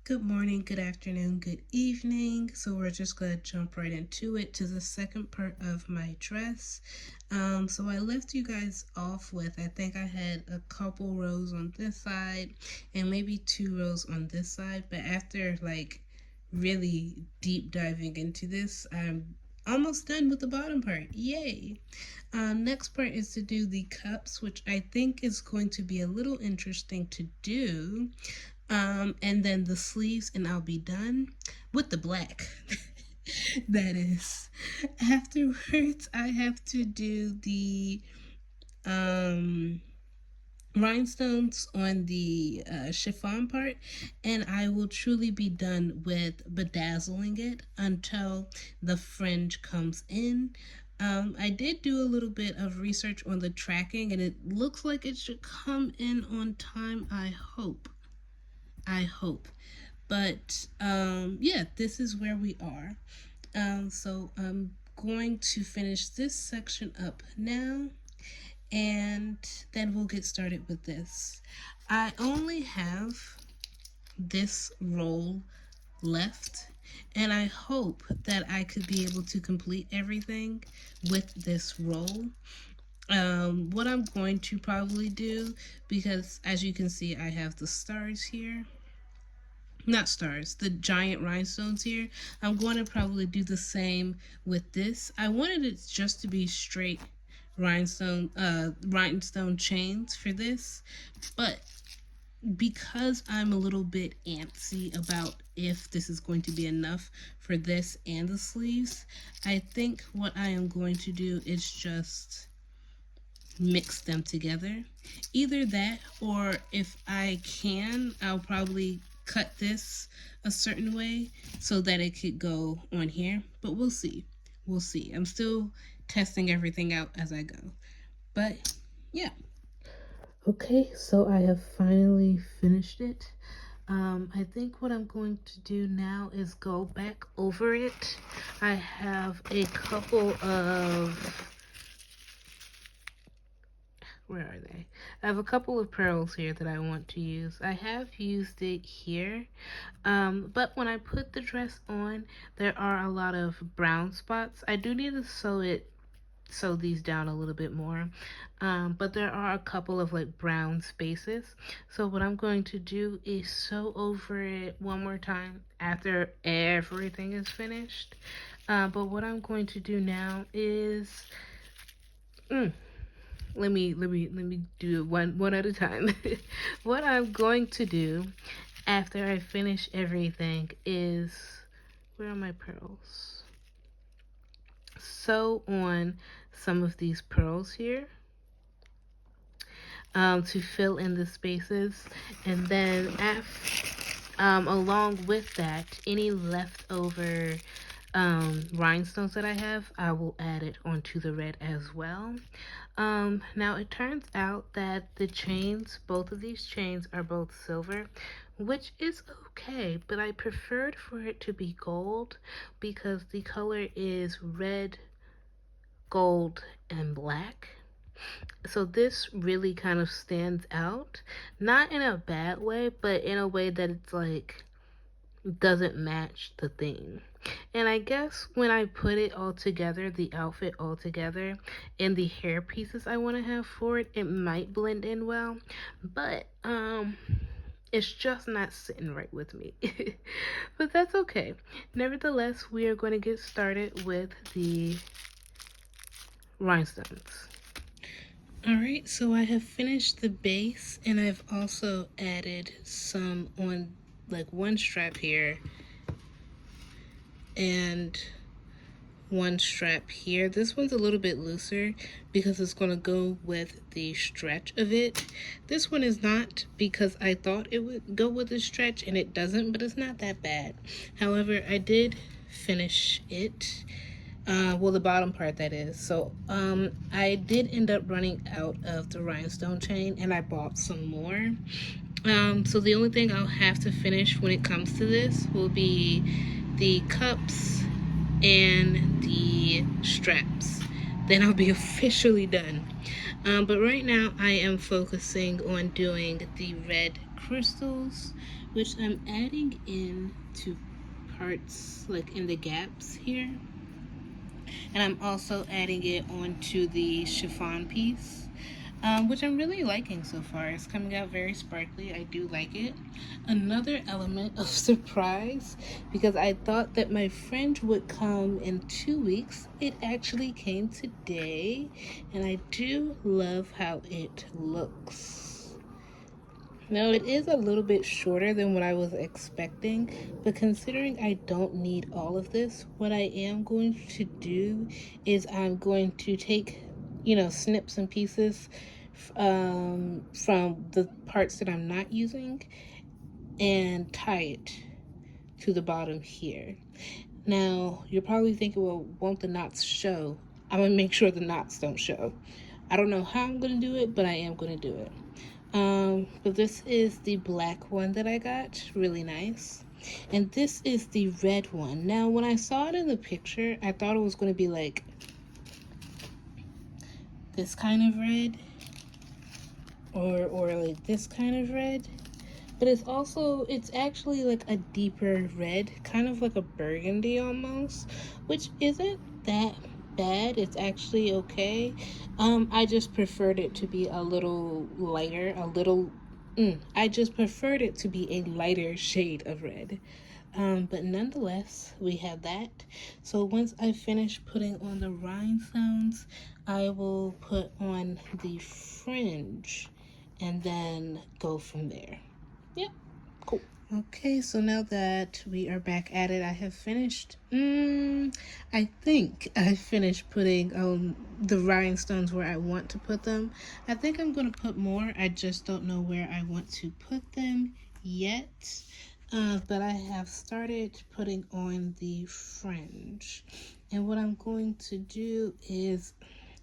Good morning, good afternoon, good evening. So we're just going to jump right into it to the second part of my dress. So I left you guys off with, I think I had a couple rows on this side and maybe 2 rows on this side. But after like really deep diving into this, I'm almost done with the bottom part. Yay! Next part is to do the cups, which I think is going to be a little interesting to do. And then the sleeves, and I'll be done with the black. That is. Afterwards, I have to do the um, rhinestones on the chiffon part, and I will truly be done with bedazzling it until the fringe comes in. I did do a little bit of research on the tracking, and it looks like it should come in on time. I hope. But yeah, this is where we are. So I'm going to finish this section up now, and then we'll get started with this. I only have this roll left, and I hope that I could be able to complete everything with this roll. What I'm going to probably do, because as you can see, I have the stars here, not stars, the giant rhinestones here. I'm going to probably do the same with this. I wanted it just to be straight rhinestone chains for this, but because I'm a little bit antsy about if this is going to be enough for this and the sleeves, I think what I am going to do is just mix them together. Either that, or if I can, I'll probably cut this a certain way so that it could go on here. But we'll see. We'll see. I'm still testing everything out as I go. But yeah. Okay, so I have finally finished it. I think what I'm going to do now is go back over it. I have a couple of, where are they? I have a couple of pearls here that I want to use. I have used it here, but when I put the dress on, there are a lot of brown spots. I do need to sew these down a little bit more, but there are a couple of like brown spaces. So what I'm going to do is sew over it one more time after everything is finished. But what I'm going to do now is let me do it one at a time. What I'm going to do after I finish everything is, where are my pearls? Sew on some of these pearls here to fill in the spaces, and then along with that, any leftover rhinestones that I have, I will add it onto the red as well. Now it turns out that the chains, both of these chains are both silver, which is okay, but I preferred for it to be gold because the color is red, gold, and black. So this really kind of stands out, not in a bad way, but in a way that it's like doesn't match the thing. And I guess when I put it all together, the outfit all together, and the hair pieces I want to have for it, it might blend in well, but it's just not sitting right with me. But that's okay. Nevertheless, we are going to get started with the rhinestones. Alright, so I have finished the base, and I've also added some on like one strap here and one strap here. This one's a little bit looser because it's going to go with the stretch of it. This one is not, because I thought it would go with the stretch and it doesn't, but it's not that bad. However, I did finish it. Well, the bottom part, that is. So I did end up running out of the rhinestone chain, and I bought some more. So the only thing I'll have to finish when it comes to this will be the cups and the straps. Then I'll be officially done. But right now I am focusing on doing the red crystals, which I'm adding in to parts like in the gaps here, and I'm also adding it onto the chiffon piece, which I'm really liking so far. It's coming out very sparkly. I do like it. Another element of surprise, because I thought that my fringe would come in 2 weeks, it actually came today, and I do love how it looks. Now, it is a little bit shorter than what I was expecting, but considering I don't need all of this, what I am going to do is I'm going to take, snips and pieces from the parts that I'm not using and tie it to the bottom here. Now, you're probably thinking, well, won't the knots show? I'm going to make sure the knots don't show. I don't know how I'm going to do it, but I am going to do it. But this is the black one that I got, really nice. And this is the red one. Now, when I saw it in the picture, I thought it was going to be like this kind of red, or like this kind of red. But it's actually like a deeper red, kind of like a burgundy almost, which isn't that bad. It's actually okay. I just preferred it to be a little lighter, I just preferred it to be a lighter shade of red. But nonetheless, we have that. So once I finish putting on the rhinestones, I will put on the fringe and then go from there. Yep, cool. Okay, so now that we are back at it, I have finished. I think I finished putting the rhinestones where I want to put them. I think I'm gonna put more. I just don't know where I want to put them yet. But I have started putting on the fringe, and what I'm going to do is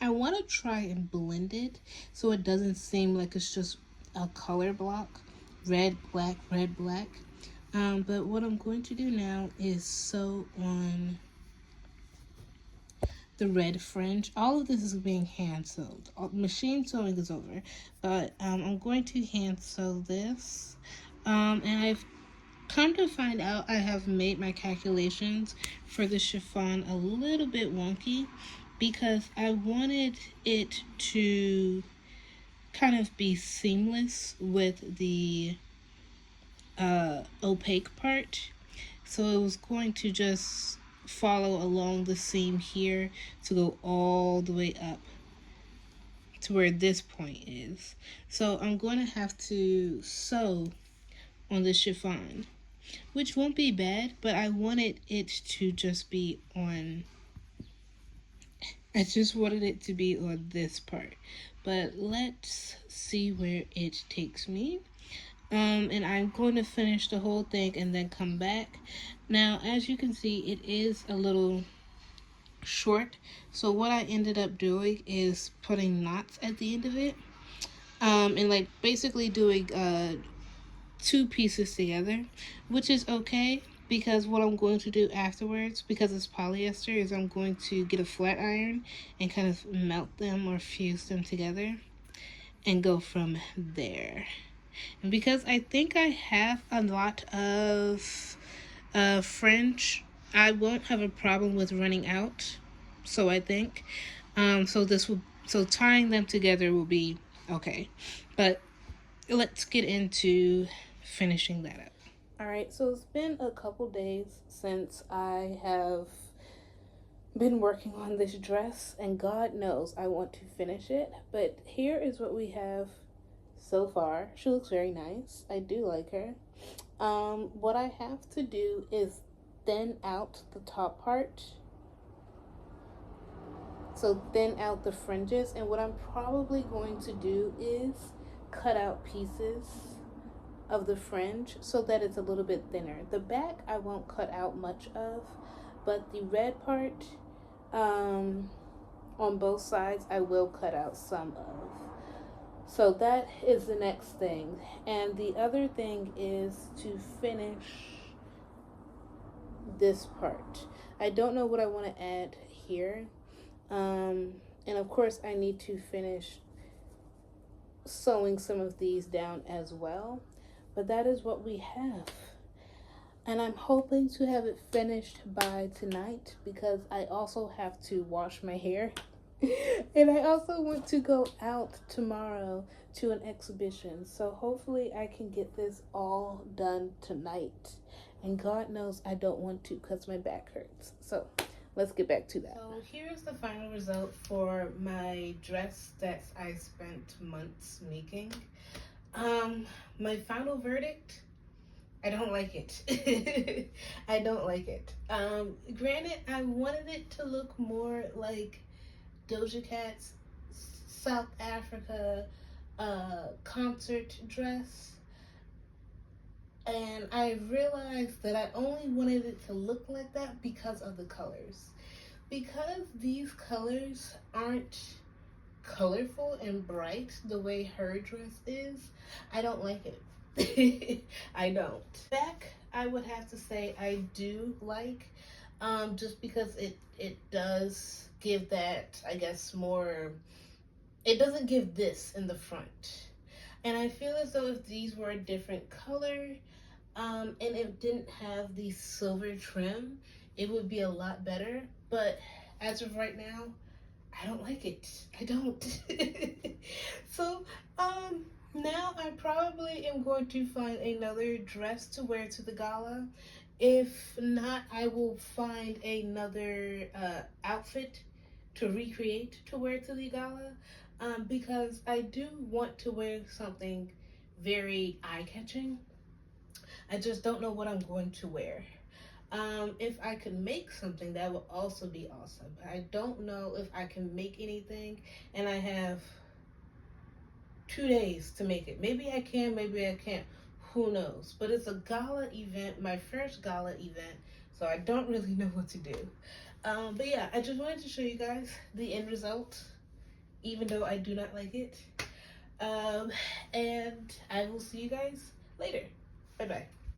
I want to try and blend it so it doesn't seem like it's just a color block, red, black, red, black. But what I'm going to do now is sew on the red fringe. All of this is being hand sewed. Machine sewing is over, but I'm going to hand sew this. And I've come to find out I have made my calculations for the chiffon a little bit wonky because I wanted it to kind of be seamless with the opaque part. So it was going to just follow along the seam here to go all the way up to where this point is. So I'm going to have to sew on the chiffon, which won't be bad, but I wanted it to just be on, I just wanted it to be on this part. But let's see where it takes me. And I'm going to finish the whole thing and then come back. Now, as you can see, it is a little short. So what I ended up doing is putting knots at the end of it. And like basically doing two pieces together, which is okay because what I'm going to do afterwards, because it's polyester, is I'm going to get a flat iron and kind of melt them or fuse them together and go from there. And because I think I have a lot of fringe, I won't have a problem with running out. So I think, so tying them together will be okay. But let's get into finishing that up. All right, so it's been a couple days since I have been working on this dress, and God knows I want to finish it. But here is what we have so far. She looks very nice. I do like her. What I have to do is thin out the top part. So thin out the fringes, and what I'm probably going to do is cut out pieces of the fringe so that it's a little bit thinner. The back I won't cut out much of, but the red part on both sides I will cut out some of. So that is the next thing. And the other thing is to finish this part. I don't know what I want to add here. And of course I need to finish sewing some of these down as well. But that is what we have. And I'm hoping to have it finished by tonight because I also have to wash my hair. And I also want to go out tomorrow to an exhibition. So hopefully I can get this all done tonight. And God knows I don't want to because my back hurts. So let's get back to that. So here's the final result for my dress that I spent months making. My final verdict, I don't like it. I don't like it. Granted, I wanted it to look more like Doja Cat's South Africa concert dress. And I realized that I only wanted it to look like that because of the colors. Because these colors aren't colorful and bright the way her dress is, I don't like it. I don't. Back, I would have to say I do like, just because it does give that, I guess, more. It doesn't give this in the front, and I feel as though if these were a different color, and it didn't have the silver trim, it would be a lot better. But as of right now, I don't like it. I don't. So, now I probably am going to find another dress to wear to the gala. If not, I will find another outfit to recreate to wear to the gala. Because I do want to wear something very eye-catching. I just don't know what I'm going to wear. If I could make something, that would also be awesome. But I don't know if I can make anything, and I have 2 days to make it. Maybe I can, maybe I can't. Who knows? But it's a gala event, my first gala event, so I don't really know what to do. But yeah, I just wanted to show you guys the end result, even though I do not like it. And I will see you guys later. Bye bye.